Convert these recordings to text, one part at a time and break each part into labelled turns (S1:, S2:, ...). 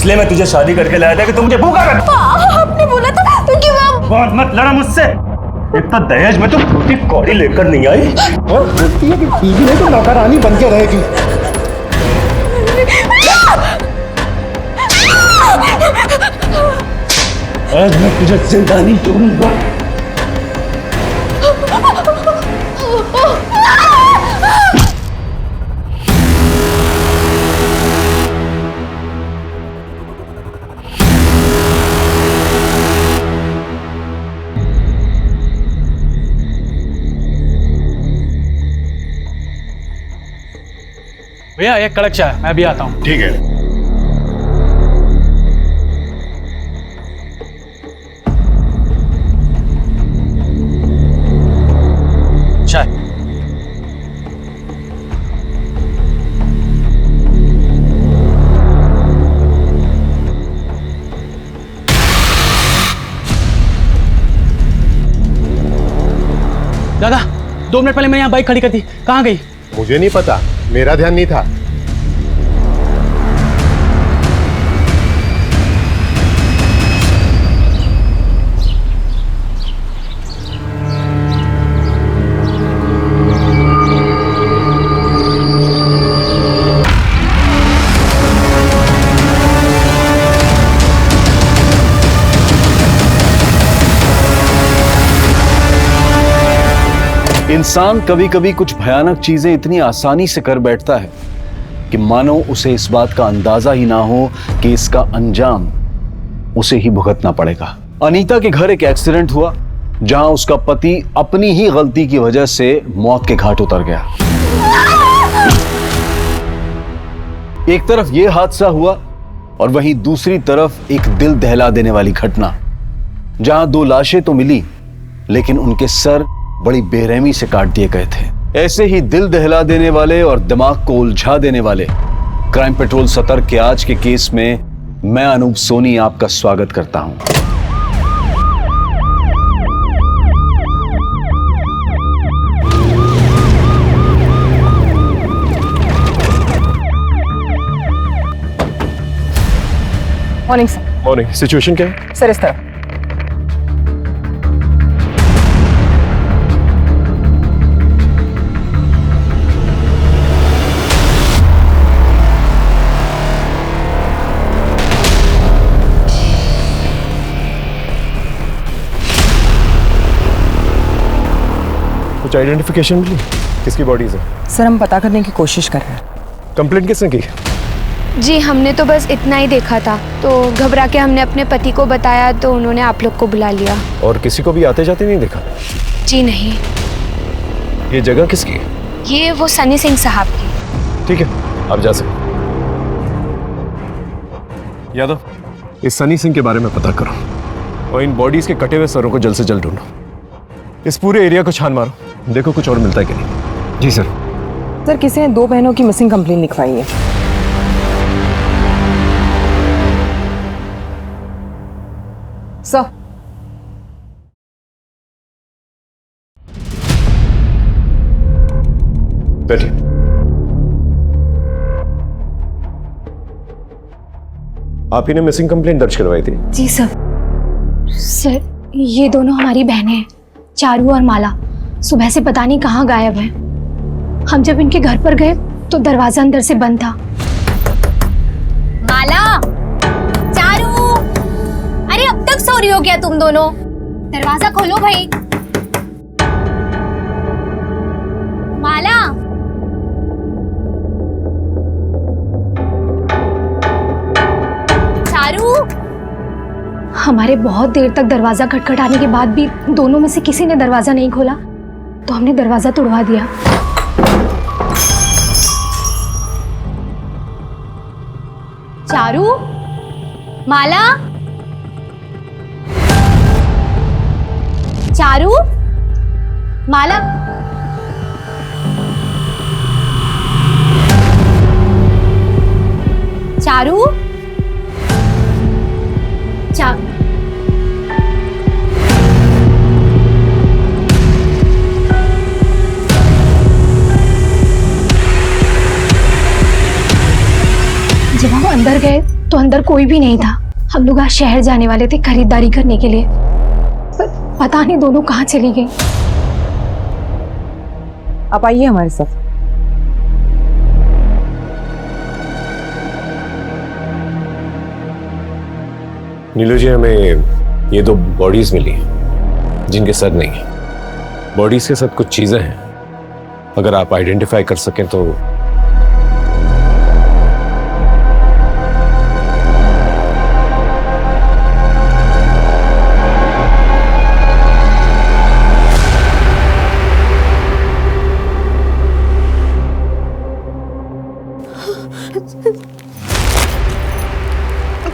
S1: इसलिए मैं तुझे शादी करके लाया था कि तू मुझे भूखा कर।
S2: आपने बोला था उनकी माँ।
S1: बहुत मत लड़ा मुझसे। एक तो दहेज में तो रोटी कौड़ी लेकर नहीं आई और बोलती है कि बीवी ने तो नौकरानी बन के रहेगी। आज मैं तुझे जिंदा नहीं छोड़ूंगा।
S3: भैया एक कड़क चाय, मैं भी आता हूँ।
S4: ठीक है।
S3: चाय। दादा 2 मिनट पहले मैंने यहाँ बाइक खड़ी कर दी, कहाँ गई?
S4: मुझे नहीं पता, मेरा ध्यान नहीं था।
S5: इंसान कभी कभी कुछ भयानक चीजें इतनी आसानी से कर बैठता है कि मानो उसे इस बात का अंदाजा ही ना हो कि इसका अंजाम उसे ही भुगतना पड़ेगा। अनीता के घर एक एक्सीडेंट हुआ जहां उसका पति अपनी ही गलती की वजह से मौत के घाट उतर गया। एक तरफ यह हादसा हुआ और वहीं दूसरी तरफ एक दिल दहला देने वाली घटना जहां 2 लाशें तो मिली लेकिन उनके सर बड़ी बेरहमी से काट दिए गए थे। ऐसे ही दिल दहला देने वाले और दिमाग को उलझा देने वाले क्राइम पेट्रोल सतर्क के आज के केस में मैं अनूप सोनी आपका स्वागत करता हूं।
S2: Morning sir.
S4: मॉर्निंग। सिचुएशन क्या है?
S2: सर इस तरह
S4: कुछ आइडेंटिफिकेशन मिली? किसकी बॉडीज है?
S2: सर हम पता करने की कोशिश कर रहे हैं।
S4: कंप्लेंट किसने की?
S6: जी हमने तो बस इतना ही देखा था, तो घबरा के हमने अपने पति को बताया तो उन्होंने आप लोग को बुला लिया।
S4: और किसी को भी आते जाते नहीं देखा?
S6: जी नहीं।
S4: ये जगह किसकी है?
S6: ये वो सनी सिंह साहब की।
S4: ठीक है, आप जा सकते। यादव, इस सनी सिंह के बारे में पता करो और इन बॉडीज के कटे हुए सरों को जल्द से जल्द ढूंढो। इस पूरे एरिया को छान मारो, देखो कुछ और मिलता है कि नहीं। जी सर।
S2: सर किसी ने 2 बहनों की मिसिंग कंप्लेंट लिखवाई है। सर
S4: बैठिए। आप ही ने मिसिंग कंप्लेंट दर्ज करवाई थी?
S6: जी सर ये दोनों हमारी बहनें हैं, चारू और माला। सुबह से पता नहीं कहाँ गायब है। हम जब इनके घर पर गए तो दरवाजा अंदर से बंद था।
S7: माला, चारू, अरे अब तक सो रही हो क्या तुम दोनों? दरवाजा खोलो भाई। माला, चारू।
S6: हमारे बहुत देर तक दरवाजा खटखटाने के बाद भी दोनों में से किसी ने दरवाजा नहीं खोला तो हमने दरवाजा तोड़वा दिया।
S7: चारू, माला, चारू, माला। चारू,
S6: जब हम अंदर गए तो अंदर कोई भी नहीं था। हम लोग आज शहर जाने वाले थे खरीदारी करने के लिए, पर पता नहीं दोनों कहाँ चली गई।
S2: आप आइए हमारे साथ।
S4: नीलू जी, हमें ये 2 बॉडीज मिली हैं जिनके सर नहीं है। बॉडीज के साथ कुछ चीजें हैं, अगर आप आइडेंटिफाई कर सकें तो।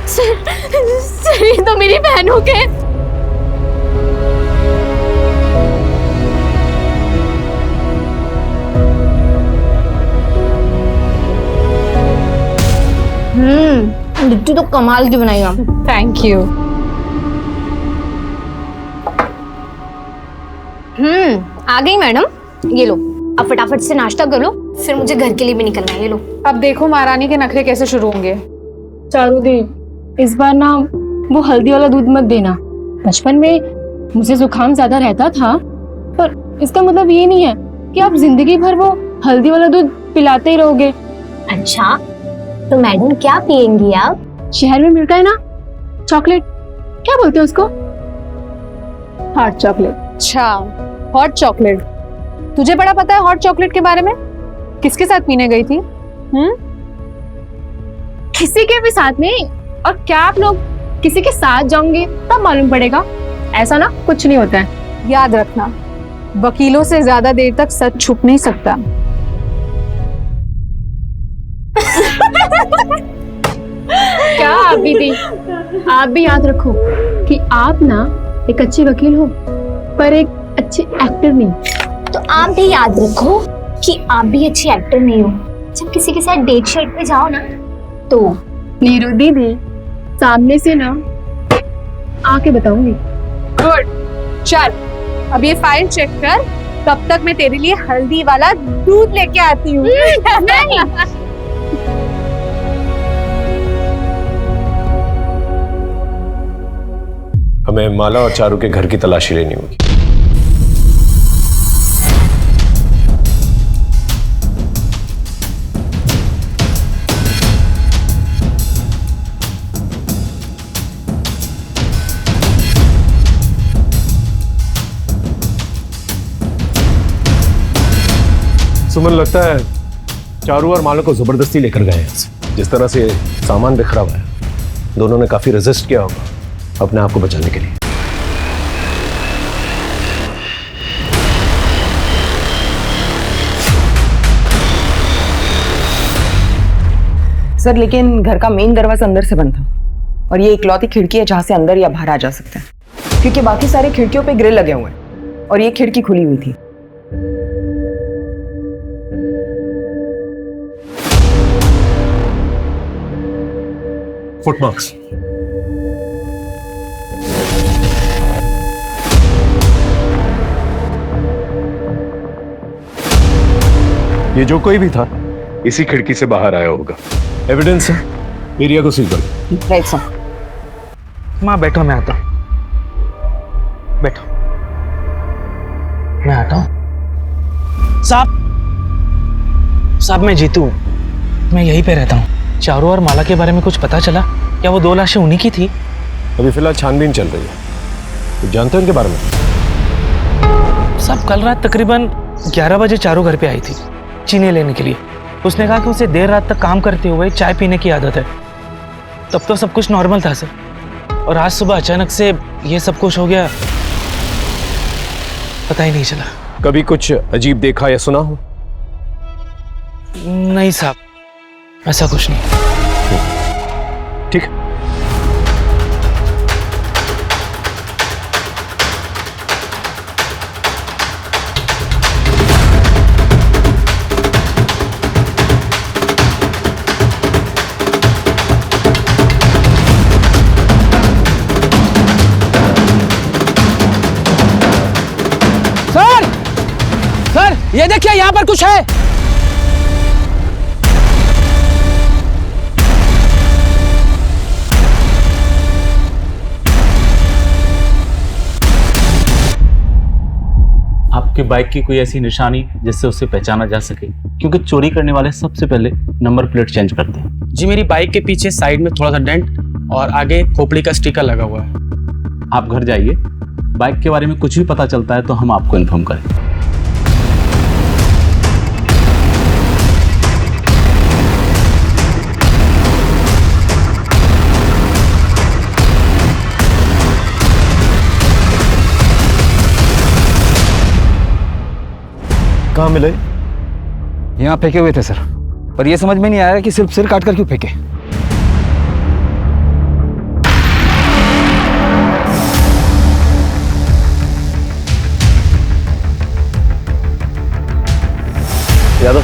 S6: सर ये तो मेरी बहनों के।
S7: लिट्टी तो कमाल की बनाई आप।
S2: Thank you.
S7: आ गई मैडम, ये लो अब फटाफट से नाश्ता कर लो, फिर मुझे घर के लिए भी निकलना है। ये लो।
S8: अब देखो महारानी के नखरे कैसे शुरू होंगे।
S6: चारू दी, इस बार ना वो हल्दी वाला दूध मत देना। बचपन में मुझे जुकाम ज्यादा रहता था, पर इसका मतलब ये नहीं है कि आप जिंदगी भर वो हल्दी वाला दूध पिलाते ही रहोगे।
S7: अच्छा, तो मैडम क्या पियेंगी आप?
S6: शहर में मिलता है ना चॉकलेट, क्या बोलते हैं उसको? Hot chocolate.
S8: अच्छा, हॉट चॉकलेट। तुझे बड़ा पता है हॉट चॉकलेट के बारे में? किसके साथ पीने गई थी?
S6: किसी के भी साथ में। और क्या आप लोग किसी के साथ जाओगे तब मालूम पड़ेगा, ऐसा ना कुछ नहीं होता है।
S8: याद रखना, वकीलों से ज्यादा देर तक सच छुप नहीं सकता।
S6: क्या आप दीदी, आप भी याद रखो कि आप ना एक अच्छे वकील हो, पर एक अच्छे एक्टर नहीं।
S7: तो आप भी याद रखो कि आप भी अच्छी एक्टर नहीं हो। जब किसी के साथ डेट शेट पे जाओ ना, तो
S6: नीरू दीदी सामने से ना आके बताऊंगी।
S8: गुड, चल अब ये फाइल चेक कर, तब तक मैं तेरे लिए हल्दी वाला दूध लेके आती हूँ।
S6: नहीं।
S4: हमें माला और चारू के घर की तलाशी लेनी होगी। सुमन, लगता है चारू और माला को जबरदस्ती लेकर गए हैं। जिस तरह से सामान बिखरा हुआ है, दोनों ने काफी रेजिस्ट किया होगा अपने आप को बचाने के लिए।
S2: सर, लेकिन घर का मेन दरवाजा अंदर से बंद था और ये इकलौती खिड़की है जहां से अंदर या बाहर आ जा सकता है, क्योंकि बाकी सारे खिड़कियों पे ग्रिल लगे हुए हैं और ये खिड़की खुली हुई थी।
S4: फुटमार्क्स। ये जो कोई भी था इसी खिड़की से बाहर आया होगा। एविडेंस है, एरिया को सील करो।
S2: Right sir.
S3: माँ बैठो, मैं आता हूँ। बैठो, मैं आता हूँ। साहब मैं जीतू हूँ, मैं यहीं पे रहता हूँ। चारू और माला के बारे में कुछ पता चला? क्या वो 2 लाशें उन्हीं की थी?
S4: अभी फिलहाल छानबीन चल रही है। तो जानते हो इनके बारे में?
S3: साहब कल रात तकरीबन 11 बजे चारू घर पे आई थी चीनी लेने के लिए। उसने कहा कि उसे देर रात तक काम करते हुए चाय पीने की आदत है। तब तो सब कुछ नॉर्मल था सर, और आज सुबह अचानक से ये सब कुछ हो गया, पता ही नहीं चला।
S4: कभी कुछ अजीब देखा या सुना हो?
S3: नहीं साहब, ऐसा कुछ नहीं।
S4: ठीक है।
S3: सर ये देखिए, यहाँ पर कुछ है।
S9: आपकी बाइक की कोई ऐसी निशानी जिससे उसे पहचाना जा सके, क्योंकि चोरी करने वाले सबसे पहले नंबर प्लेट चेंज करते हैं।
S3: जी मेरी बाइक के पीछे साइड में थोड़ा सा डेंट और आगे खोपड़ी का स्टिकर लगा हुआ है।
S9: आप घर जाइए, बाइक के बारे में कुछ भी पता चलता है तो हम आपको इन्फॉर्म करेंगे।
S4: कहाँ मिले?
S10: यहाँ फेंके हुए थे सर, पर यह समझ में नहीं आया कि सिर्फ सिर काट कर क्यों फेंके।
S4: यादव,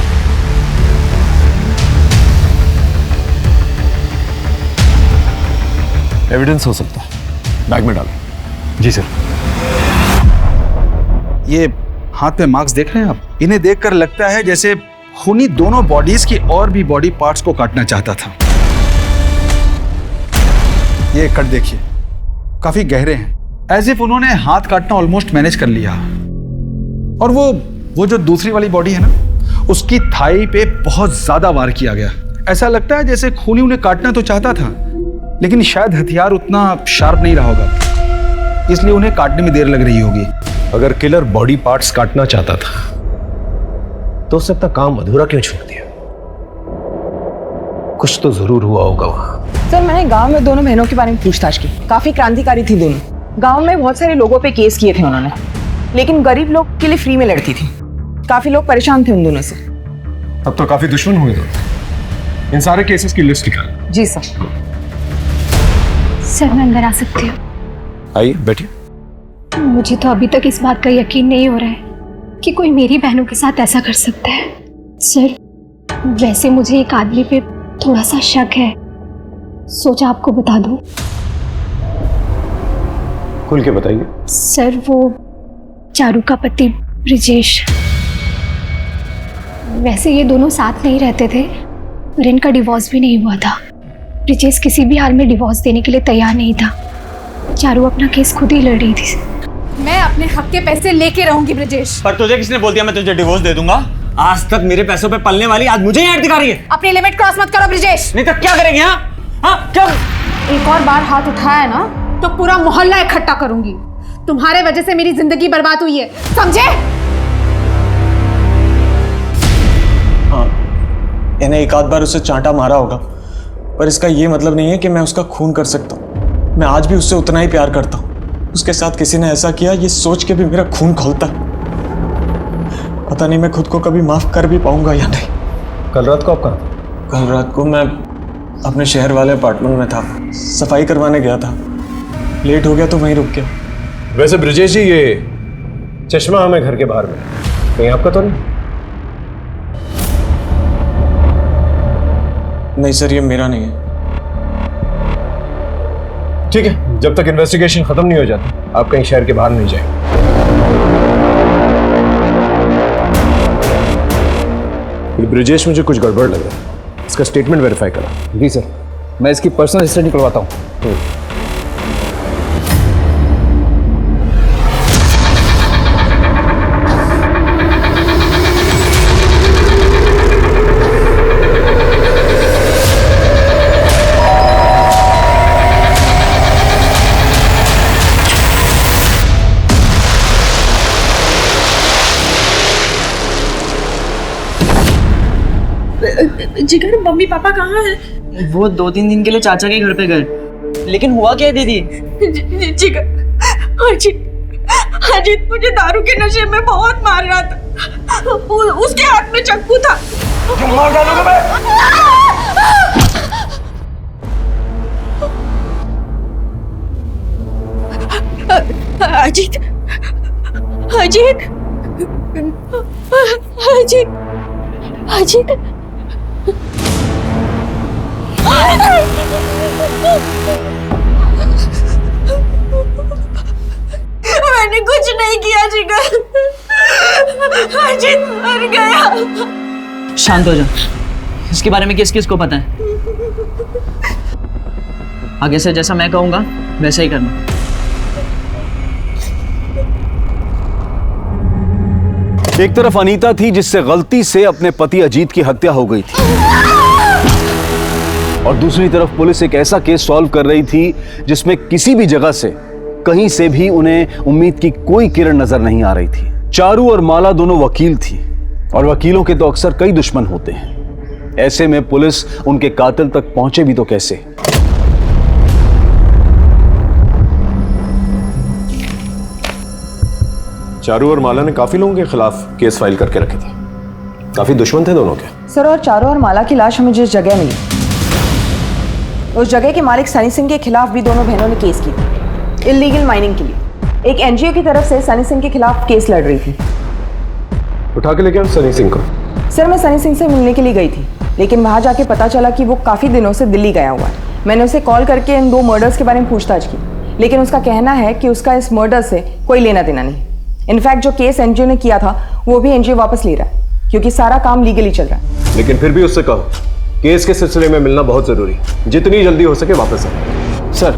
S4: एविडेंस हो सकता है, बैग में डालो।
S10: जी सर। ये हाथ पे मार्क्स देख रहे हैं आप? इन्हें देखकर लगता है जैसे खूनी दोनों बॉडीज की और भी बॉडी पार्ट्स को काटना चाहता था। ये कट देखिए, काफी गहरे हैं, एज इफ उन्होंने हाथ काटना ऑलमोस्ट मैनेज कर लिया। और वो जो दूसरी वाली बॉडी है ना, उसकी थाई पे बहुत ज्यादा वार किया गया। ऐसा लगता है जैसे खूनी उन्हें काटना तो चाहता था, लेकिन शायद हथियार उतना शार्प नहीं रहा होगा, इसलिए उन्हें काटने में देर लग रही होगी।
S4: अगर किलर बॉडी पार्ट्स काटना चाहता था तो उसने अपना काम अधूरा क्यों छोड़ दिया? कुछ तो जरूर हुआ होगा वहां।
S2: सर मैंने गांव में दोनों बहनों के बारे में पूछताछ की, काफी क्रांतिकारी थी दोनों। गांव में बहुत सारे लोगों पे केस किए थे उन्होंने, लेकिन गरीब लोग के लिए फ्री में लड़ती थी। काफी लोग परेशान थे उन दोनों से।
S4: अब तो काफी दुश्मन हुए दोनों। इन सारे केसेस की लिस्ट निकाल।
S2: जी सर।
S6: सर मैं अंदर आ सकती हूँ?
S4: आइए बैठिए।
S6: मुझे तो अभी तक इस बात का यकीन नहीं हो रहा है कि कोई मेरी बहनों के साथ ऐसा कर सकता है। सर वैसे मुझे एक आदमी पे थोड़ा सा शक है, सोचा आपको बता दूं।
S4: खुल के बताइए।
S6: सर वो चारू का पति ब्रिजेश, वैसे ये दोनों साथ नहीं रहते थे और इनका डिवोर्स भी नहीं हुआ था। ब्रिजेश किसी भी हाल में डिवोर्स देने के लिए तैयार नहीं था। चारू अपना केस खुद ही लड़ रही थी।
S8: मैं अपने हक के पैसे लेके रहूंगी ब्रिजेश।
S11: पर तुझे किसने बोल दिया मैं तुझे डिवोर्स दे दूंगा? आज तक मेरे पैसों पे पलने वाली आज मुझे ही ऐड दिखा रही है।
S8: अपनी लिमिट क्रॉस मत करो ब्रिजेश।
S11: नहीं तो क्या करेंगे? हाँ क्या?
S8: एक और बार हाथ उठाया ना तो पूरा मोहल्ला इकट्ठा करूंगी। तुम्हारे वजह से मेरी जिंदगी बर्बाद हुई है, समझे?
S11: हाँ, इन्हें एक आध बार उसे चांटा मारा होगा, पर इसका ये मतलब नहीं है कि मैं उसका खून कर सकता हूँ। मैं आज भी उससे उतना ही प्यार करता हूँ। उसके साथ किसी ने ऐसा किया ये सोच के भी मेरा खून खौलता। पता नहीं मैं खुद को कभी माफ कर भी पाऊंगा या नहीं।
S4: कल रात को आप कहाँ थे?
S11: कल रात को मैं अपने शहर वाले अपार्टमेंट में था, सफाई करवाने गया था। लेट हो गया तो वहीं रुक गया।
S4: वैसे ब्रिजेश जी, ये चश्मा हमें घर के बाहर में कहीं आपका तो नहीं?
S11: नहीं सर, ये मेरा नहीं है।
S4: ठीक है, जब तक इन्वेस्टिगेशन खत्म नहीं हो जाती आप कहीं शहर के बाहर नहीं जाएंगे। ये ब्रिजेश मुझे कुछ गड़बड़ लग रहा है, इसका स्टेटमेंट वेरीफाई करा।
S10: जी सर, मैं इसकी पर्सनल हिस्ट्री निकलवाता हूँ।
S8: जिगर मम्मी पापा कहाँ हैं?
S12: वो 2-3 दिन के लिए चाचा के घर पे गए। लेकिन हुआ क्या है दीदी?
S8: जिगर अजीत मुझे दारू के नशे में बहुत मार रहा था। उसके हाथ में चाकू था।
S11: मार डालूंगा मैं।
S8: अजीत अजीत अजीत अजीत मैंने कुछ नहीं किया जिगर। अजीत मर गया।
S12: शांत हो जा। इसके बारे में किस किस को पता है? आगे से जैसा मैं कहूंगा वैसा ही करना।
S5: एक तरफ अनीता थी जिससे गलती से अपने पति अजीत की हत्या हो गई थी, और दूसरी तरफ पुलिस एक ऐसा केस सॉल्व कर रही थी जिसमें किसी भी जगह से, कहीं से भी उन्हें उम्मीद की कोई किरण नजर नहीं आ रही थी। चारू और माला दोनों वकील थी, और वकीलों के तो अक्सर कई दुश्मन होते हैं। ऐसे में पुलिस उनके कातिल तक पहुंचे भी तो कैसे।
S4: चारू और माला ने काफी लोगों के खिलाफ केस फाइल करके रखे थे, काफी दुश्मन थे दोनों के।
S2: सर, और चारू और माला की लाश हमें जिस जगह मिली, उस जगह के मालिक सनी सिंह के खिलाफ भी दोनों बहनों ने केस की थी, इल्लीगल माइनिंग के लिए। एक एनजीओ की तरफ से सनी सिंह के खिलाफ केस लड़ रही थी।
S4: उठा के लेके आओ सनी सिंह को।
S2: सर, मैं सनी सिंह से मिलने के लिए गई थी, लेकिन वहां जाके पता चला कि वो काफी दिनों से दिल्ली गया हुआ है। मैंने उसे कॉल करके इन 2 मर्डर्स के बारे में पूछताछ की, लेकिन उसका कहना है कि उसका इस मर्डर से कोई लेना देना नहीं। इनफैक्ट जो केस एनजीओ ने किया था वो भी एनजीओ वापस ले रहा है, क्योंकि सारा काम लीगली चल रहा है।
S4: लेकिन फिर भी उससे कहो केस के सिलसिले में मिलना बहुत जरूरी, जितनी जल्दी हो सके वापस आए।
S10: सर,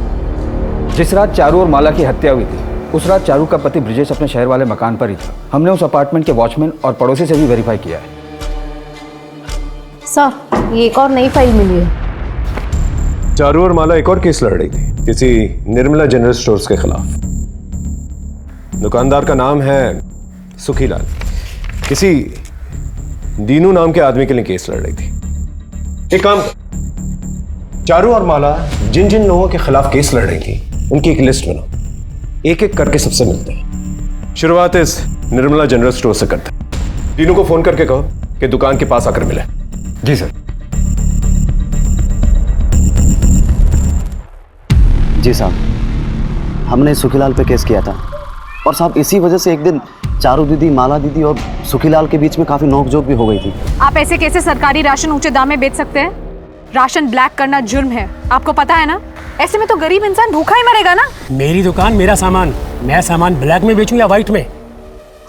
S10: जिस रात चारू और माला की हत्या हुई थी, उस रात चारू का पति ब्रिजेश अपने शहर वाले मकान पर ही था। हमने उस अपार्टमेंट के वॉचमैन और पड़ोसी से भी वेरीफाई किया है।
S6: सर, ये एक और नई फाइल मिली है।
S4: चारू और माला एक और केस लड़ रही थी, किसी निर्मला जनरल स्टोर्स के खिलाफ। दुकानदार का नाम है सुखीलाल, किसी दीनू नाम के आदमी के लिए केस लड़ रही थी। एक काम, चारू और माला जिन जिन लोगों के खिलाफ केस लड़ रही थी उनकी एक लिस्ट बनाओ, एक एक करके सबसे मिलते हैं। शुरुआत इस निर्मला जनरल स्टोर से करते हैं। दीनू को फोन करके कहो कि दुकान के पास आकर मिले।
S10: जी सर।
S13: जी साहब, हमने सुखीलाल पे केस किया था, और साहब इसी वजह से एक दिन चारू दीदी, माला दीदी और सुखीलाल के बीच में काफी नोकझोंक भी हो गई थी।
S8: आप ऐसे कैसे सरकारी राशन ऊंचे दाम में बेच सकते हैं? राशन ब्लैक करना जुर्म है, आपको पता है ना? ऐसे में तो गरीब इंसान भूखा ही मरेगा ना।
S14: मेरी दुकान, मेरा सामान, मैं सामान ब्लैक में बेचूं या व्हाइट में?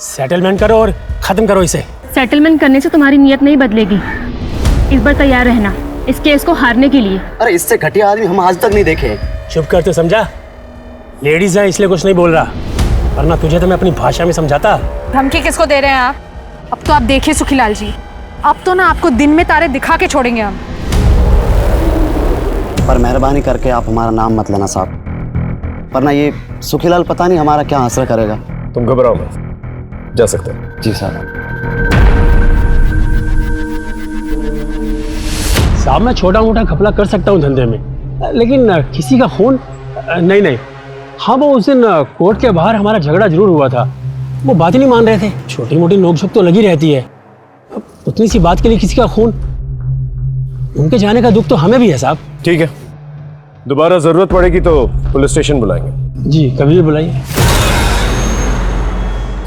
S14: सेटलमेंट करो और खत्म करो इसे।
S6: सेटलमेंट करने से तुम्हारी नीयत नहीं बदलेगी। इस बार तैयार रहना इस केस को हारने के लिए।
S13: अरे इससे घटिया आदमी हम आज तक नहीं देखे।
S14: चुप कर, तो समझा? लेडीज है इसलिए कुछ नहीं बोल रहा, वरना तुझे तो मैं अपनी भाषा में समझाता।
S8: धमकी किसको दे रहे हैं आप? अब तो आप देखिए सुखीलाल जी, अब तो ना आपको दिन में तारे दिखा के छोड़ेंगे हम।
S13: पर मेहरबानी करके आप हमारा नाम मत लेना साहब, वरना ये सुखीलाल पता नहीं हमारा क्या असर करेगा।
S4: तुम घबराओ मत, जा सकते हैं।
S13: जी साहब।
S14: साहब, मैं छोटा मोटा घपला कर सकता हूँ धंधे में, लेकिन किसी का खून नहीं। हाँ, वो उस दिन कोर्ट के बाहर हमारा झगड़ा जरूर हुआ था, वो बात ही नहीं मान रहे थे। छोटी मोटी नोकझोंक तो लगी रहती है, उतनी सी बात के लिए किसी का खून, उनके जाने का दुख तो हमें भी है साहब।
S4: ठीक है, दोबारा जरूरत पड़ेगी तो पुलिस स्टेशन बुलाएंगे।
S14: जी, कभी भी बुलाइए।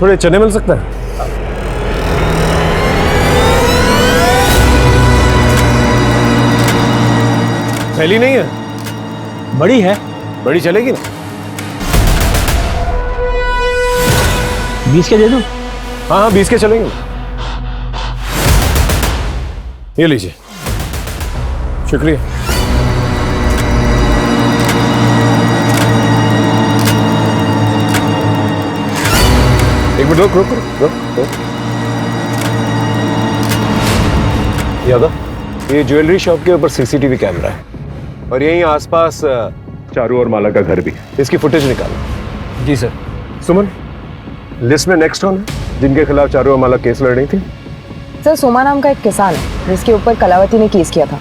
S4: थोड़े चने मिल सकते हैं? थैली नहीं है?
S14: बड़ी है।
S4: बड़ी चलेगी ना?
S14: 20 के दे दूं?
S4: हाँ, 20 के चलेंगे। ये लीजिए। शुक्रिया। एक मिनट रुक। यादव, ये ज्वेलरी शॉप के ऊपर सीसीटीवी कैमरा है, और यहीं आसपास चारू और माला का घर भी है। इसकी फुटेज निकालो।
S10: जी सर।
S4: सुमन, लिस्ट में नेक्स्ट कौन है जिनके खिलाफ चारू और माला केस लड़ रही थी?
S2: सर, सोमा नाम का एक किसान है जिसके ऊपर कलावती ने केस किया था।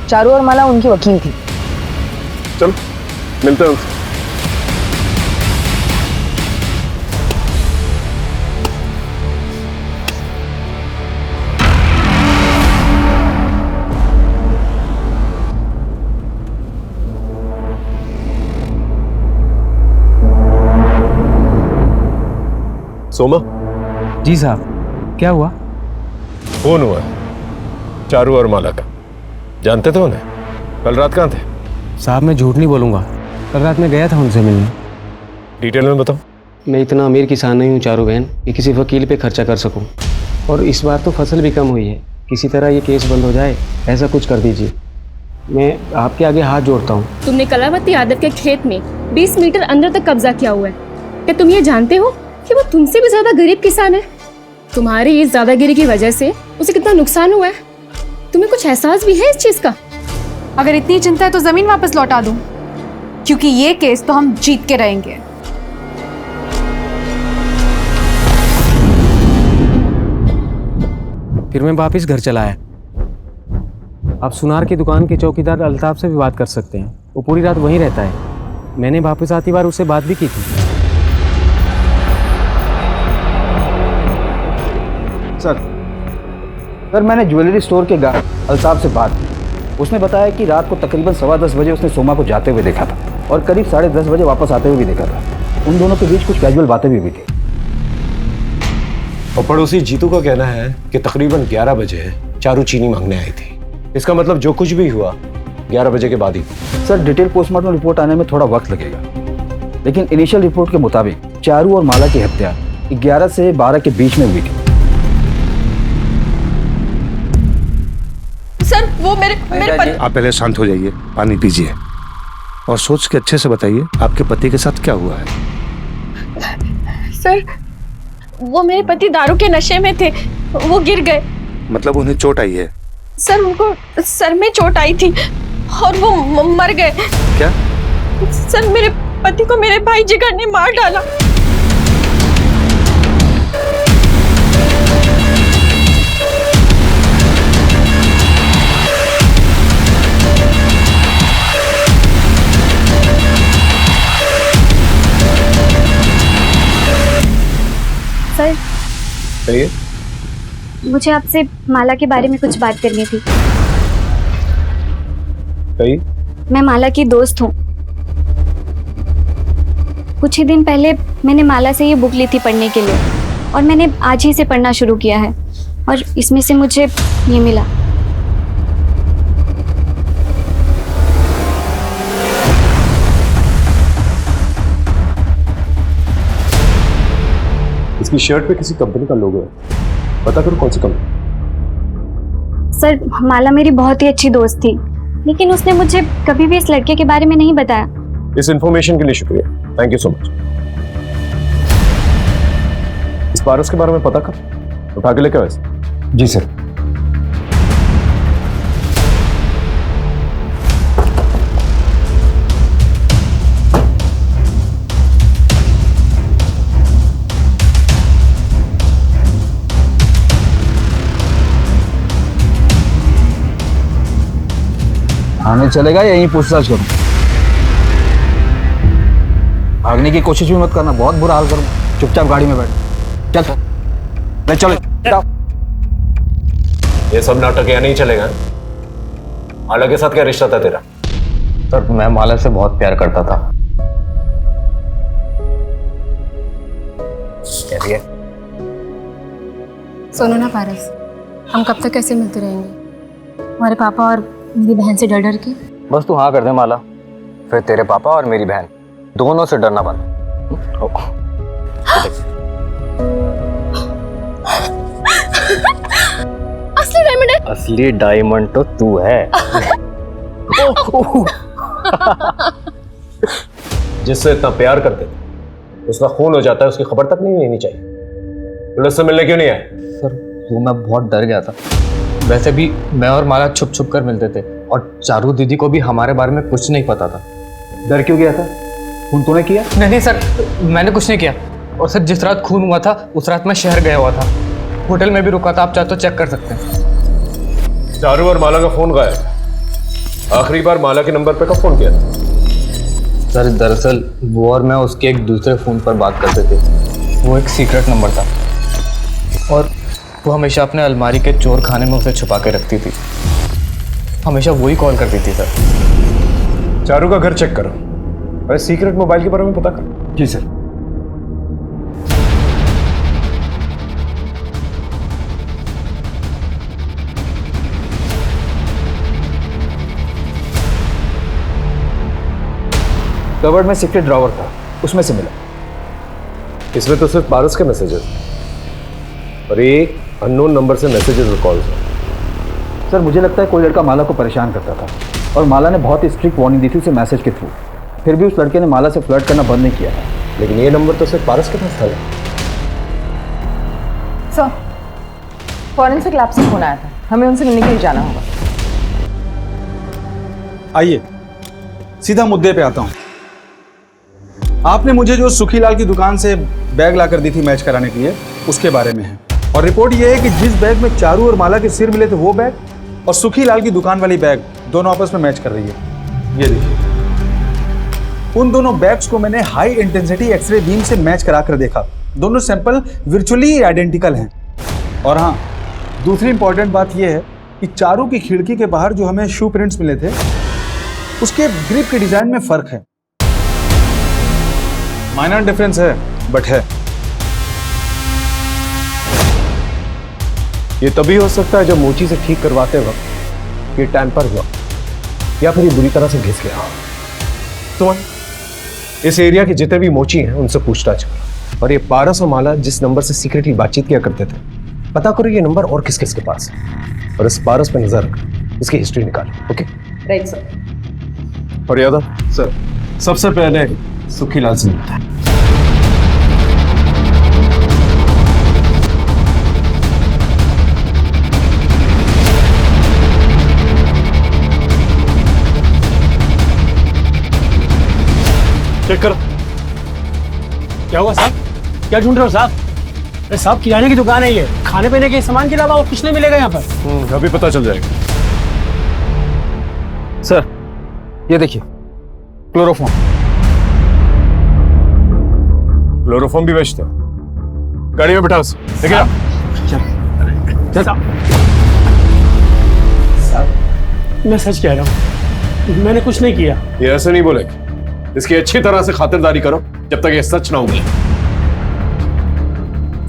S2: चारू और माला उनकी वकील थी।
S4: चलो मिलते हैं उनसे। सोमा।
S3: जी साहब, क्या हुआ?
S4: फोन हुआ चारू और माला का। जानते थे उन्हें? कल रात कहाँ थे?
S3: साहब, मैं झूठ नहीं बोलूँगा, कल रात मैं गया था उनसे मिलने।
S4: डिटेल में बताओ।
S3: मैं इतना अमीर किसान नहीं हूँ चारू बहन कि किसी वकील पे खर्चा कर सकूँ, और इस बार तो फसल भी कम हुई है। किसी तरह ये केस बंद हो जाए, ऐसा कुछ कर दीजिए। मैं आपके आगे हाथ जोड़ता हूँ।
S6: तुमने कलावती यादव के खेत में 20 मीटर अंदर तक कब्जा किया हुआ है। क्या तुम ये जानते हो कि वो तुमसे भी ज्यादा गरीब किसान है? तुम्हारी इस ज्यादागिरी की वजह से उसे कितना नुकसान हुआ है, तुम्हें कुछ एहसास भी है इस चीज का?
S8: अगर इतनी चिंता है तो जमीन वापस लौटा दूं, क्योंकि ये केस तो हम जीत के रहेंगे।
S15: फिर मैं वापस घर चला आया। आप सुनार की दुकान के चौकीदार अल्ताफ से भी बात कर सकते हैं, वो पूरी रात वहीं रहता है। मैंने वापस आती बार उससे बात भी की थी।
S5: सर मैंने ज्वेलरी स्टोर के गार्ड अल्ताफ से बात की। उसने बताया कि रात को तकरीबन 10:15 बजे उसने सोमा को जाते हुए देखा था और करीब 10:30 बजे वापस आते हुए भी देखा था। उन दोनों के बीच कुछ कैजुअल बातें भी हुई थी।
S4: और पड़ोसी जीतू का कहना है कि तकरीबन 11 बजे चारू चीनी मांगने आई थी। इसका मतलब जो कुछ भी हुआ 11 बजे के बाद ही।
S5: सर डिटेल पोस्टमार्टम रिपोर्ट आने में थोड़ा वक्त लगेगा, लेकिन इनिशियल रिपोर्ट के मुताबिक चारू और माला की हत्या 11 से 12 के बीच में हुई थी।
S16: सर वो मेरे पति।
S1: आप पहले शांत हो जाइए, पानी पीजिए और सोच के अच्छे से बताइए आपके पति के साथ क्या हुआ है।
S16: सर वो मेरे पति दारू के नशे में थे, वो गिर गए।
S1: मतलब उन्हें चोट आई है?
S16: सर उनको सर में चोट आई थी और वो मर गए।
S1: क्या?
S16: सर मेरे पति को मेरे भाई जिगर ने मार डाला।
S7: सर
S4: कहिए।
S7: मुझे आपसे माला के बारे में कुछ बात करनी थी।
S4: कहिए।
S7: मैं माला की दोस्त हूँ। कुछ ही दिन पहले मैंने माला से ये बुक ली थी पढ़ने के लिए और मैंने आज ही से पढ़ना शुरू किया है और इसमें से मुझे ये मिला।
S4: इसकी शर्ट पे किसी कंपनी का लोगो है, पता करो कौन सी कंपनी।
S7: सर माला मेरी बहुत ही अच्छी दोस्त थी, लेकिन उसने मुझे कभी भी इस लड़के के बारे में नहीं बताया।
S4: इस इंफॉर्मेशन के लिए शुक्रिया, थैंक यू सो मच। इस पारस के बारे में पता कर, उठा के लेकर वैसे।
S5: जी सर। थाने चलेगा या यहीं पूछताछ करूं? भागने की कोशिश भी मत करना, बहुत बुरा हाल करूं। चुपचाप गाड़ी में बैठ। चल ले चलो।
S4: ये सब नाटक यहाँ नहीं चलेगा। माला के साथ क्या रिश्ता था तेरा?
S13: सर मैं माला से बहुत प्यार करता था। क्या?
S6: सुनो ना पारस, हम कब तक ऐसे मिलते रहेंगे? हमारे पापा और मेरी बहन से डर डर के।
S13: बस तू हाँ कर दे माला, फिर तेरे पापा और मेरी बहन दोनों से डरना बंद।
S16: असली डायमंड है।
S13: असली डायमंड तो तू है।
S4: जिससे इतना प्यार करते थे उसका खून हो जाता है, उसकी खबर तक नहीं लेनी चाहिए। पुलिस से मिलने क्यों नहीं आए?
S13: सर वो मैं बहुत डर गया था। वैसे भी मैं और माला छुप छुप कर मिलते थे और चारू दीदी को भी हमारे बारे में कुछ नहीं पता था।
S5: डर क्यों गया था? खून तूने किया?
S3: नहीं सर, मैंने कुछ नहीं किया। और सर जिस रात खून हुआ था उस रात मैं शहर गया हुआ था, होटल में भी रुका था, आप चाहे तो चेक कर सकते हैं।
S4: चारू और माला का फोन गायब। आखिरी बार माला के नंबर पे कब फोन किया था?
S13: सर दरअसल वो और मैं उसके एक दूसरे फ़ोन पर बात करते थे। वो एक सीक्रेट नंबर था और वो हमेशा अपने अलमारी के चोर खाने में उसे छुपा के रखती थी। हमेशा वही कॉल करती थी सर।
S4: चारू का घर चेक करो और सीक्रेट मोबाइल के बारे में पता करो।
S5: जी सर। कवर्ड में सीक्रेट ड्रॉवर था, उसमें से मिला।
S4: इसमें तो सिर्फ पारस के मैसेजेस और एक अननोन नंबर से मैसेजेस और कॉल्स हैं।
S5: सर मुझे लगता है कोई लड़का माला को परेशान करता था और माला ने बहुत ही स्ट्रिक्ट वार्निंग दी थी उसे मैसेज के थ्रू। फिर भी उस लड़के ने माला से फ्लर्ट करना बंद नहीं किया।
S4: लेकिन ये नंबर तो सिर्फ पारस के पास था।
S8: सर
S2: फॉरेंसिक लैब से फोन आया था, हमें उनसे मिलने के लिए जाना होगा।
S10: आइए सीधा मुद्दे पे आता हूं। आपने मुझे जो सुखीलाल की दुकान से बैग लाकर दी थी मैच कराने के लिए, उसके बारे में है। और रिपोर्ट यह है कि जिस बैग में चारू और माला के सिर मिले थे वो बैग और सुखीलाल की दुकान वाली बैग दोनों आपस में मैच कर रही है। ये देखिए, उन दोनों बैग्स को मैंने हाई इंटेंसिटी एक्सरे बीम से मैच करा कर देखा। दोनों सैंपल वर्चुअली आइडेंटिकल हैं। और हाँ, दूसरी इंपॉर्टेंट बात यह है कि चारू की खिड़की के बाहर जो हमें शू प्रिंट्स मिले थे, उसके ग्रिप के डिजाइन में फर्क है। माइनर डिफरेंस है, बट है।
S4: ये तभी हो सकता है जब मोची से ठीक करवाते वक्त ये टैंपर हुआ या फिर ये बुरी तरह से घिस गया। तो इस एरिया के जितने भी मोची हैं उनसे पूछताछ करो, और ये पारस और माला जिस नंबर से सीक्रेटली बातचीत किया करते थे, पता करो ये नंबर और किस किस के पास है, और इस पारस पे नजर रखो, इसकी हिस्ट्री निकालो। Okay,
S2: right sir.
S4: और यादव सर, सबसे पहले सुखीलाल से मिलता है।
S14: चेक करो। क्या हुआ साहब? क्या ढूंढ रहे हो साहब? अरे साहब, किराने की दुकान है ये, खाने पीने के सामान के अलावा और कुछ नहीं मिलेगा यहाँ पर।
S4: अभी पता चल जाएगा।
S10: सर ये देखिए, क्लोरोफॉर्म।
S4: क्लोरोफॉर्म भी बेचते हो? गाड़ी में बैठा उसे, ठीक है?
S14: चल साहब, मैं सच कह रहा हूँ, मैंने कुछ नहीं किया।
S4: ये ऐसे नहीं बोलेगा। इसकी अच्छी तरह से खातिरदारी करो जब तक ये सच ना उगले।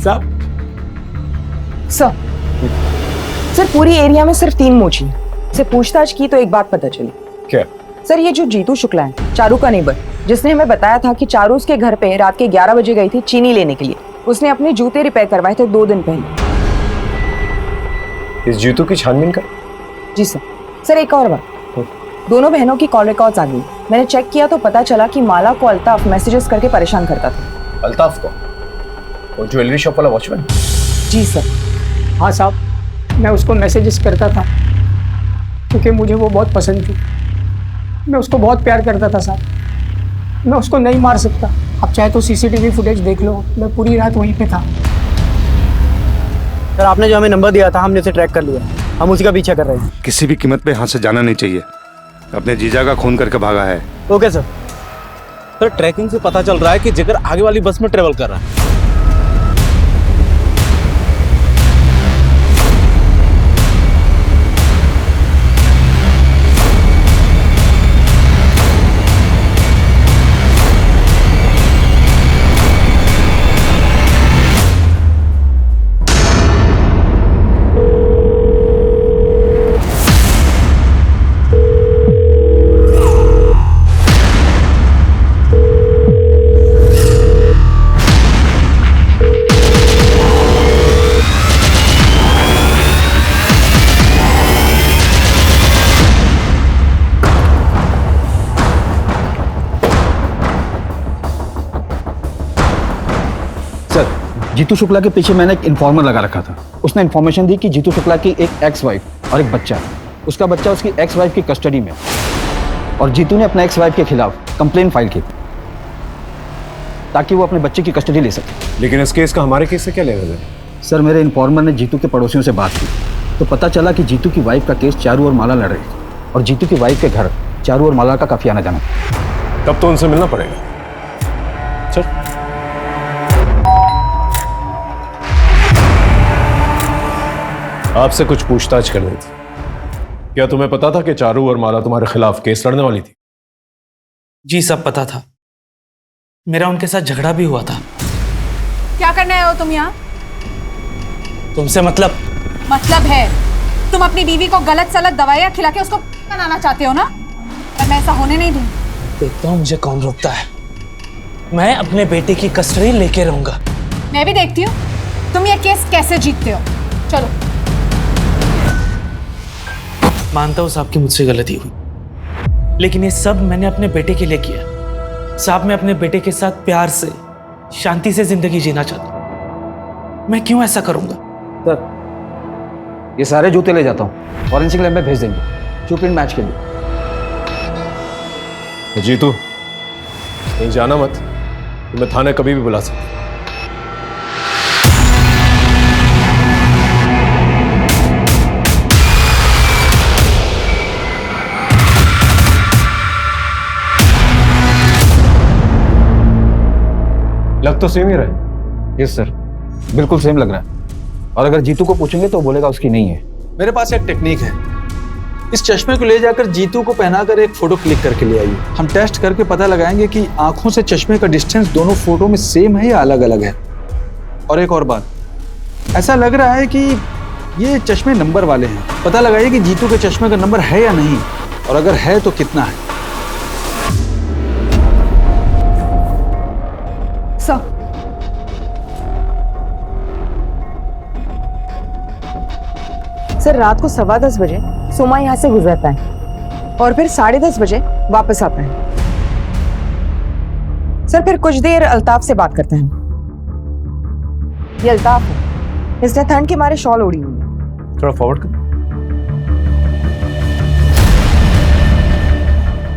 S2: सर पूरी एरिया में सिर्फ 3 मोची हैं। से पूछताछ की तो एक बात पता चली।
S4: क्या?
S2: सर ये जो जीतू शुक्ला है, चारू का नेबर, जिसने हमें बताया था कि चारू उसके घर पे रात के 11 बजे गई थी चीनी लेने के लिए। उसने अपने जूते रिपेयर करवाए थे 2 दिन पहले।
S4: इस जीतू की छानबीन कर।
S2: जी सर। सर एक और बात, दोनों बहनों की कॉल रिकॉर्ड्स आ गई। मैंने चेक किया तो पता चला कि माला को अल्ताफ मैसेजेस करके परेशान करता था।
S4: अल्ताफ को? वो ज्वेलरी शॉप वाला वॉचमैन?
S2: जी सर।
S12: हाँ साहब, मैं उसको मैसेजेस करता था क्योंकि मुझे वो बहुत पसंद थी। मैं उसको बहुत प्यार करता था साहब। मैं उसको नहीं मार सकता। आप चाहे तो सीसीटीवी फुटेज देख लो, मैं पूरी रात वहीं पे था। सर आपने जो हमें नंबर दिया था, हमने उसे ट्रैक कर लिया। हम उसी का पीछा कर रहे हैं।
S1: किसी भी कीमत पे यहाँ से जाना नहीं चाहिए। अपने जीजा का खून करके भागा है।
S12: Okay sir.
S9: सर ट्रैकिंग से पता चल रहा है कि जिगर आगे वाली बस में ट्रेवल कर रहा है।
S5: जीतू शुक्ला के पीछे मैंने एक इन्फॉर्मर लगा रखा था। उसने इन्फॉर्मेशन दी कि जीतू शुक्ला की एक एक्स वाइफ और एक बच्चा है। उसका बच्चा उसकी एक्स वाइफ की कस्टडी में, और जीतू ने अपने एक्स वाइफ के खिलाफ कंप्लेन फाइल की ताकि वो अपने बच्चे की कस्टडी ले सके।
S4: लेकिन इस केस का हमारे केस से क्या लेना देना?
S5: सर मेरे इन्फॉर्मर ने जीतू के पड़ोसियों से बात की तो पता चला कि जीतू की वाइफ का केस चारू और माला लड़ रही थी, और जीतू की वाइफ के घर चारू और माला का काफी आना जाना।
S4: तब तो उनसे मिलना पड़ेगा। चल। आपसे कुछ पूछताछ करनी थी। क्या तुम्हें पता था कि चारू और माला तुम्हारे खिलाफ केस लड़ने वाली थी?
S3: जी सब पता था। मेरा उनके साथ झगड़ा भी हुआ था।
S8: क्या करने आए हो तुम यहाँ?
S3: तुमसे मतलब
S8: है तुम अपनी बीवी को गलत सलत दवाइयाँ खिला के उसको बनाना चाहते हो ना? और मैं ऐसा होने नहीं दूंगी।
S3: देखता हूँ मुझे कौन रोकता है। मैं अपने बेटे की कस्टडी लेके रहूंगा।
S8: मैं भी देखती हूँ तुम ये केस कैसे जीतते हो। चलो।
S3: मानता हूँ साहब की मुझसे गलती हुई, लेकिन ये सब मैंने अपने बेटे के लिए किया। साहब मैं अपने बेटे के साथ प्यार से शांति से जिंदगी जीना चाहता हूँ। मैं क्यों ऐसा करूंगा?
S15: सर
S10: ये सारे जूते ले जाता हूँ, फॉरेंसिक लैब में भेज देंगे शू प्रिंट मैच के लिए।
S4: जीतू कहीं जाना मत, तुम्हें थाने कभी भी बुला सकता। लग तो सेम ही रहा है।
S10: यस सर, बिल्कुल सेम लग रहा है। और अगर जीतू को पूछेंगे तो बोलेगा उसकी नहीं है।
S17: मेरे पास एक टेक्निक है, इस चश्मे को ले जाकर जीतू को पहनाकर एक फोटो क्लिक करके ले आइए। हम टेस्ट करके पता लगाएंगे कि आंखों से चश्मे का डिस्टेंस दोनों फोटो में सेम है या अलग अलग है। और एक और बात, ऐसा लग रहा है कि ये चश्मे नंबर वाले हैं। पता लगाइए कि जीतू के चश्मे का नंबर है या नहीं, और अगर है तो कितना है।
S2: सर रात को 10:15 बजे सोमा यहाँ से गुजरता है और फिर 10:30 बजे वापस आता है। सर फिर कुछ देर अल्ताफ से बात करते हैं। ये अल्ताफ है, इसने ठंड के मारे शॉल ओढ़ी हुई है।
S4: थोड़ा फॉरवर्ड कर,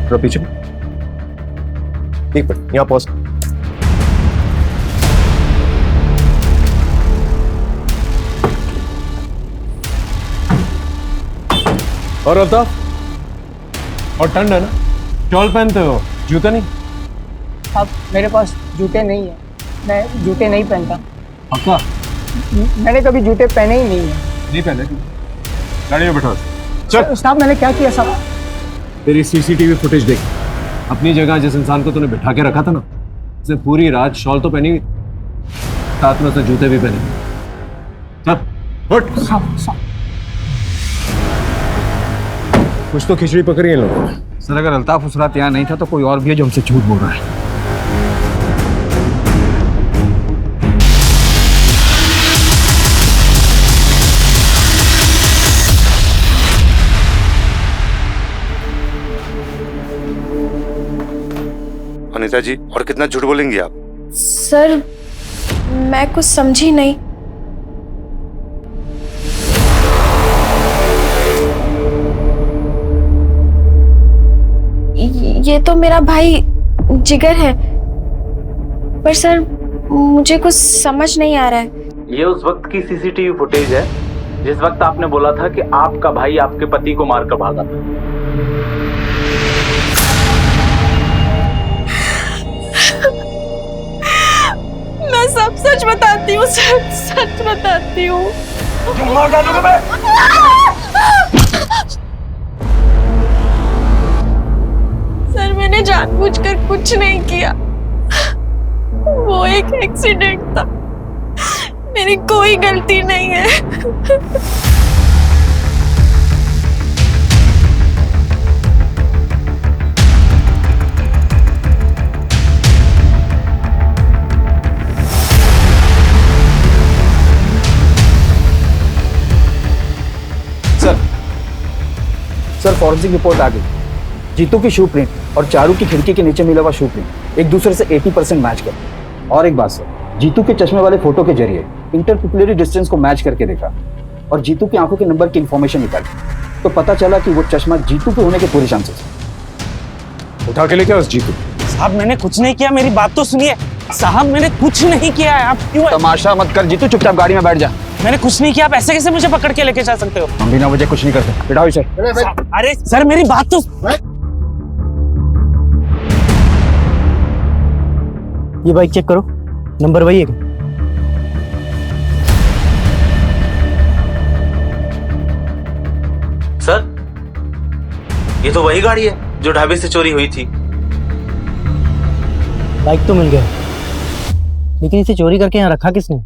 S4: थोड़ा पीछे, एक मिनट यहाँ पॉज। और अल्ताफ, और ठंड है ना, शॉल पहनते हो, जूता नहीं?
S12: अब मेरे पास जूते नहीं है, मैं जूते नहीं पहनता।
S4: पक्का?
S12: मैंने कभी जूते पहने ही नहीं है।
S4: नहीं पहने? गाड़ी में बैठो, चल।
S12: साहब मैंने क्या किया साहब?
S4: तेरी सीसीटीवी फुटेज देख। अपनी जगह जिस इंसान को तूने बिठा के रखा था ना, उसने पूरी रात शॉल तो पहनी, साथ में उसने जूते भी पहने। चल उठ। कुछ तो खिचड़ी पकड़ी है लोगों ने।
S10: सर अगर अल्ताफ उस रात यहाँ नहीं था तो कोई और भी है जो हमसे झूठ बोल रहा है।
S18: अनीता जी, और कितना झूठ बोलेंगी आप?
S16: सर मैं कुछ समझी नहीं। ये तो मेरा भाई जिगर है, पर सर मुझे कुछ समझ नहीं आ रहा है।
S9: ये उस वक्त की सीसीटीवी फुटेज है जिस वक्त आपने बोला था कि आपका भाई आपके पति को मारकर भागा था।
S16: मैं सब सच बताती हूँ सर, सच बताती हूँ।
S1: मार डालूंगा मैं।
S16: सर मैंने जानबूझकर कुछ नहीं किया, वो एक एक्सीडेंट था, मेरी कोई गलती नहीं है।
S10: सर फॉरेंसिक रिपोर्ट आ गई। जीतू की शू प्रिंट और चारू की खिड़की के नीचे मिला हुआ शू प्रिंट एक दूसरे से 80% मैच कर। और एक बात सर, जीतू के चश्मे वाले फोटो के जरिए इंटरपिपुलरी डिस्टेंस को मैच करके देखा और जीतू की आंखों के नंबर की इंफॉर्मेशन निकाली तो पता चला कि वो चश्मा जीतू के होने के पूरे चांसेस।
S4: उठा के लेके उस जीतू।
S3: साहब मैंने कुछ नहीं किया, मेरी बात तो सुनिए। साहब मैंने कुछ नहीं किया है, आप क्यों
S10: तमाशा मत कर जीतू, चुपचाप गाड़ी में बैठ जा।
S3: मैंने कुछ नहीं किया, आप ऐसे कैसे मुझे पकड़ के लेके जा सकते हो?
S10: हम बिना वजह कुछ नहीं करते, बैठाओ इसे।
S3: अरे सर मेरी बात तो
S13: ये बाइक चेक करो, नंबर वही है।
S9: सर ये तो वही गाड़ी है जो ढाबे से चोरी हुई थी।
S13: बाइक तो मिल गया, लेकिन इसे चोरी करके यहाँ रखा किसने?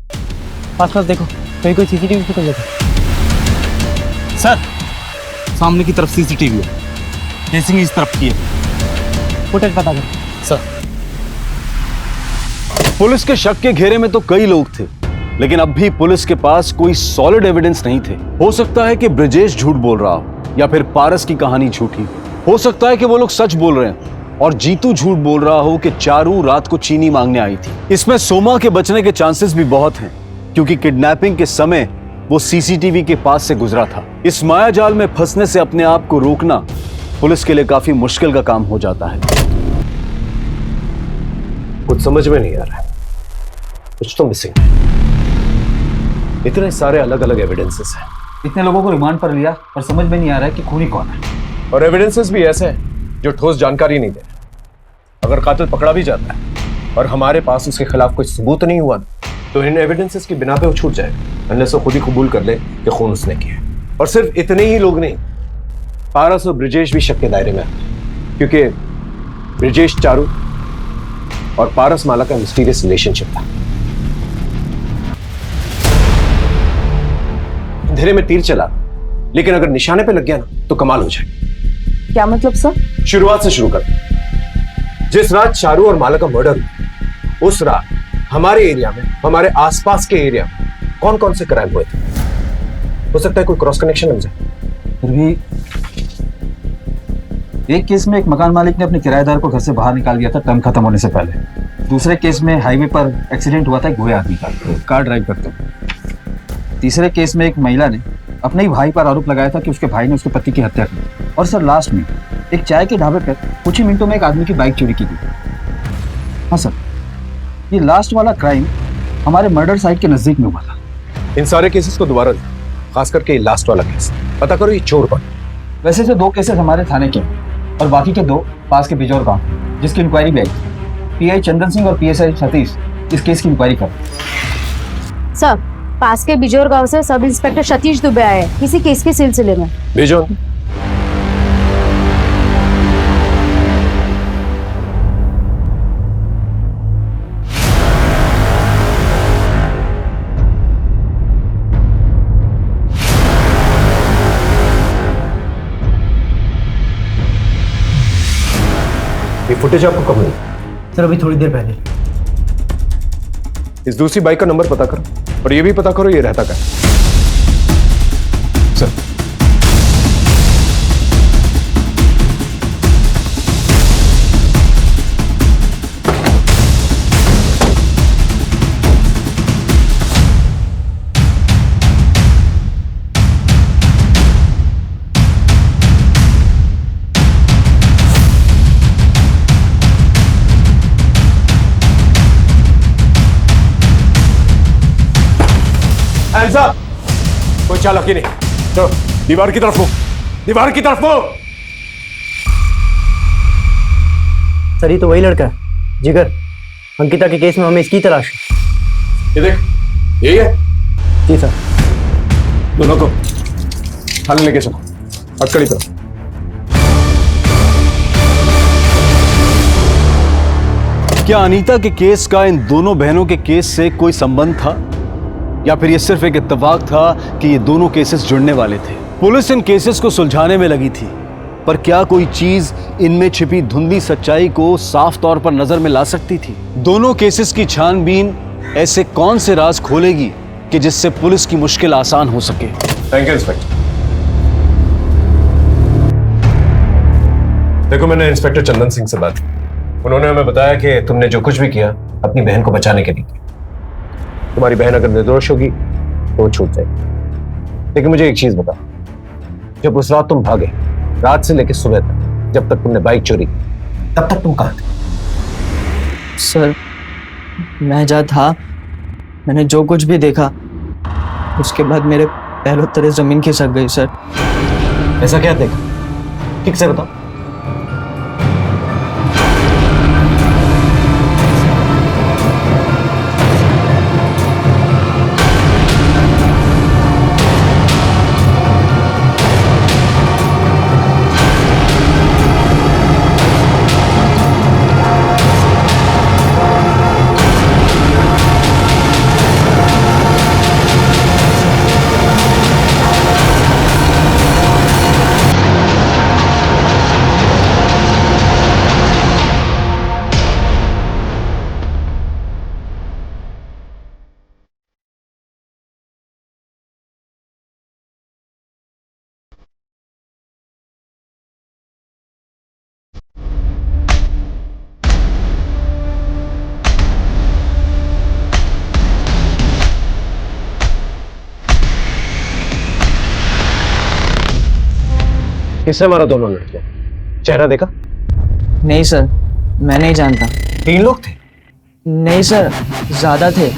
S13: पास देखो, कहीं कोई सीसीटीवी फुटेज है?
S9: सर सामने की तरफ सीसीटीवी है, फेसिंग इस तरफ की है।
S13: फुटेज पता कर
S9: सर।
S5: पुलिस के शक के घेरे में तो कई लोग थे, लेकिन अब भी पुलिस के पास कोई सॉलिड एविडेंस नहीं थे। हो सकता है कि ब्रजेश झूठ बोल रहा हो या फिर पारस की कहानी झूठी। हो सकता है कि वो लोग सच बोल रहे हैं और जीतू झूठ बोल रहा हो कि चारू रात को चीनी मांगने आई थी। इसमें सोमा के बचने के चांसेस भी बहुत हैं, क्योंकि किडनैपिंग के समय वो सीसीटीवी के पास से गुजरा था। इस मायाजाल में फंसने से अपने आप को रोकना पुलिस के लिए काफी मुश्किल का काम हो जाता है।
S4: कुछ समझ में नहीं आ रहा है, कुछ तो मिसिंग है। इतने सारे अलग अलग एविडेंसेस हैं।
S17: इतने लोगों को रिमांड पर लिया और समझ में नहीं आ रहा है कि खूनी कौन है।
S4: और एविडेंसेस भी ऐसे हैं जो ठोस जानकारी नहीं दे रहे। अगर कातिल पकड़ा भी जाता है और हमारे पास उसके खिलाफ कोई सबूत नहीं हुआ तो इन एविडेंसेस की बिना पे वो छूट जाएगा, अनलेस वो खुद ही कबूल कर ले कि खून उसने किया। और सिर्फ इतने ही लोग नहीं, पारस और ब्रिजेश भी शक के दायरे में आते हैं, क्योंकि ब्रिजेश चारू और पारस माला का मिस्टीरियस रिलेशनशिप था। अंधेरे में तीर चला, लेकिन अगर निशाने पे लग गया ना तो कमाल हो जाए।
S2: क्या मतलब सर?
S4: शुरुआत से शुरू कर। जिस रात चारू और माला का मर्डर हुआ, उस रात हमारे एरिया में, हमारे आसपास के एरिया में कौन कौन से क्राइम हुए थे? हो सकता है कोई क्रॉस कनेक्शन मिल जाए।
S17: फिर भी एक केस में एक मकान मालिक ने अपने किराएदार को घर से बाहर निकाल दिया था टर्म खत्म होने से पहले। दूसरे केस में हाईवे पर एक्सीडेंट हुआ था एक गोया आदमी का, कार ड्राइव करते हुए। तीसरे केस में एक महिला ने अपने ही भाई पर आरोप लगाया था कि उसके भाई ने उसके पति की हत्या की। और सर लास्ट में एक चाय के ढाबे पर कुछ ही मिनटों में एक आदमी की बाइक चोरी की गई। हाँ सर, ये लास्ट वाला क्राइम हमारे मर्डर साइट के नजदीक में हुआ था।
S4: इन सारे केसेस को दोबारा, खास करके लास्ट वाला केस, पता करो ये चोर कौन।
S17: वैसे तो 2 केसेस हमारे थाने के और बाकी के 2 पास के बिजौर गांव, जिसकी इंक्वायरी भी आई। पीआई चंदन सिंह और पीएसआई सतीश इस केस की इंक्वायरी कर।
S19: सर, पास के बिजौर गांव से सब इंस्पेक्टर सतीश दुबे आए हैं किसी केस के सिलसिले में।
S4: भेजो। ये फुटेज आपको कब मिली?
S13: सर अभी थोड़ी देर पहले।
S4: इस दूसरी बाइक का नंबर पता करो और ये भी पता करो ये रहता क्या है। सर साहब, कोई चालाकी नहीं। चलो दीवार की तरफ हो, दीवार की तरफ हो।
S13: सर ये तो वही लड़का है, जिगर। अंकिता के केस में हमें इसकी तलाश है।
S4: ये देख, यही है।
S13: जी सर।
S4: दोनों को थाने लेके चलो, अटकड़ी तरफ।
S5: क्या अनीता के केस का इन दोनों बहनों के केस से कोई संबंध था, या फिर ये सिर्फ एक इत्तेफाक था कि ये दोनों केसेस जुड़ने वाले थे? पुलिस इन केसेस को सुलझाने में लगी थी, पर क्या कोई चीज इनमें छिपी धुंधली सच्चाई को साफ तौर पर नजर में ला सकती थी? दोनों केसेस की छानबीन ऐसे कौन से राज खोलेगी कि जिससे पुलिस की मुश्किल आसान हो सके?
S4: Thank you inspector. देखो, मैंने इंस्पेक्टर चंदन सिंह से बात की। उन्होंने हमें बताया कि तुमने जो कुछ भी किया अपनी बहन को बचाने के लिए किया। तुम्हारी बहन अगर निर्दोष होगी तो वो छूट जाएगी। लेकिन मुझे एक चीज बता, जब उस रात तुम भागे, रात से लेकर सुबह तक, जब तक तुमने बाइक चोरी की, तब तक तुम कहाँ थे?
S13: सर मैं जहाँ था, मैंने जो कुछ भी देखा, उसके बाद मेरे पैरों तले जमीन खिसक गई सर।
S4: ऐसा क्या देखा? ठीक से बताओ। किसने मारा दोनों लड़के? चेहरा देखा?
S20: नहीं सर, मैं नहीं जानता।
S4: 3 लोग थे?
S20: नहीं सर, ज्यादा थे।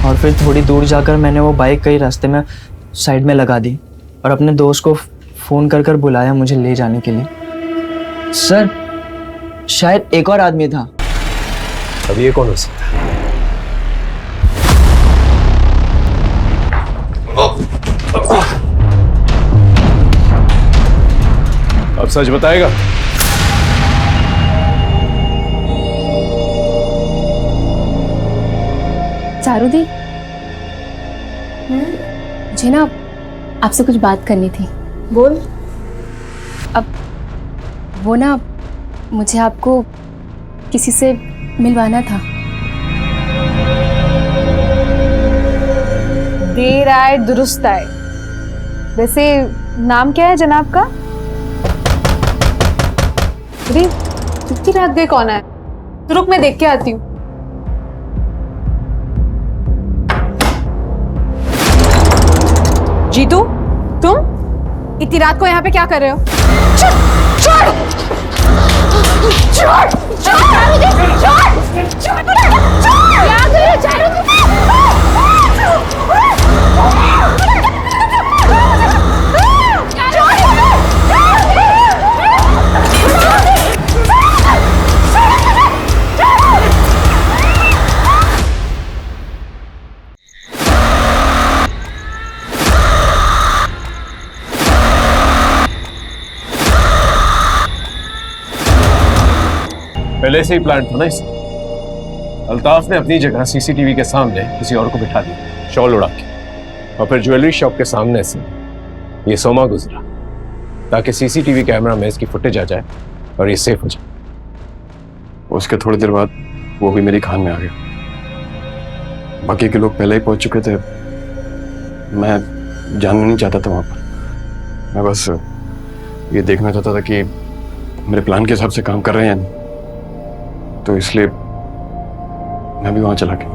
S20: और फिर थोड़ी दूर जाकर मैंने वो बाइक कहीं रास्ते में साइड में लगा दी और अपने दोस्त को फ़ोन कर बुलाया मुझे ले जाने के लिए। सर, शायद एक और आदमी था।
S4: अब ये कौन हो सकता है? अब सच बताएगा?
S6: चारूदी, मुझे ना आपसे कुछ बात करनी थी।
S8: बोल।
S6: अब वो ना मुझे आपको किसी से मिलवाना था।
S8: देर आए दुरुस्त आए। वैसे नाम क्या है जनाब का? अरे इतनी रात गए कौन है? तो रुक मैं देख के आती हूँ। जीतू, तुम इतनी रात को यहाँ पे क्या कर रहे हो? छोड़! छोड़! छोड़! छोड़! छोड़! छोड़! क्या कर रहे हो चारू?
S4: पहले से ही प्लान था ना इस। अल्ताफ ने अपनी जगह सीसीटीवी के सामने किसी और को बिठा दिया, शॉल उड़ा के, और फिर ज्वेलरी शॉप के सामने से ये सोमा गुजरा ताकि सीसीटीवी कैमरा में इसकी फुटेज आ जाए और ये सेफ हो जाए।
S21: उसके थोड़ी देर बाद वो भी मेरी खान में आ गया। बाकी के लोग पहले ही पहुंच चुके थे, मैं जानना नहीं चाहता था वहां पर। मैं बस ये देखना चाहता था कि मेरे प्लान के हिसाब से काम कर रहे हैं या नहीं, तो इसलिए मैं भी वहां चला गया।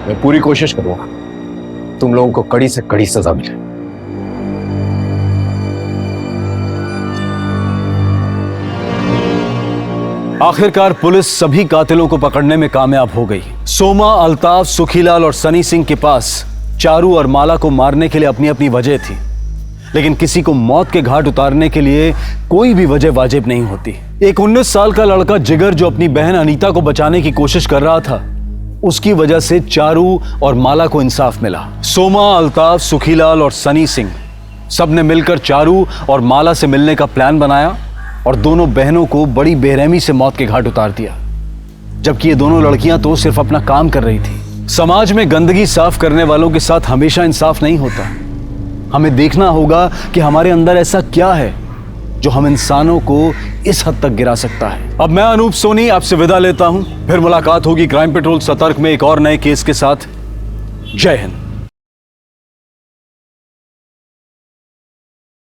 S4: मैं पूरी कोशिश करूंगा तुम लोगों को कड़ी से कड़ी सजा मिले।
S5: आखिरकार पुलिस सभी कातिलों को पकड़ने में कामयाब हो गई। सोमा, अल्ताफ, सुखीलाल और सनी सिंह के पास चारू और माला को मारने के लिए अपनी अपनी वजह थी, लेकिन किसी को मौत के घाट उतारने के लिए कोई भी वजह वाजिब नहीं होती। एक 19 साल का लड़का जिगर जो अपनी बहन अनीता को बचाने की कोशिश कर रहा था, उसकी वजह से चारू और माला को इंसाफ मिला। सोमा, अल्ताफ, सुखीलाल और सनी सिंह सब ने मिलकर चारू और माला से मिलने का प्लान बनाया और दोनों बहनों को बड़ी बेरहमी से मौत के घाट उतार दिया, जबकि ये दोनों लड़कियां तो सिर्फ अपना काम कर रही थी। समाज में गंदगी साफ करने वालों के साथ हमेशा इंसाफ नहीं होता। हमें देखना होगा कि हमारे अंदर ऐसा क्या है जो हम इंसानों को इस हद तक गिरा सकता है। अब मैं अनूप सोनी आपसे विदा लेता हूं, फिर मुलाकात होगी क्राइम पेट्रोल सतर्क में एक और नए केस के साथ। जय हिंद।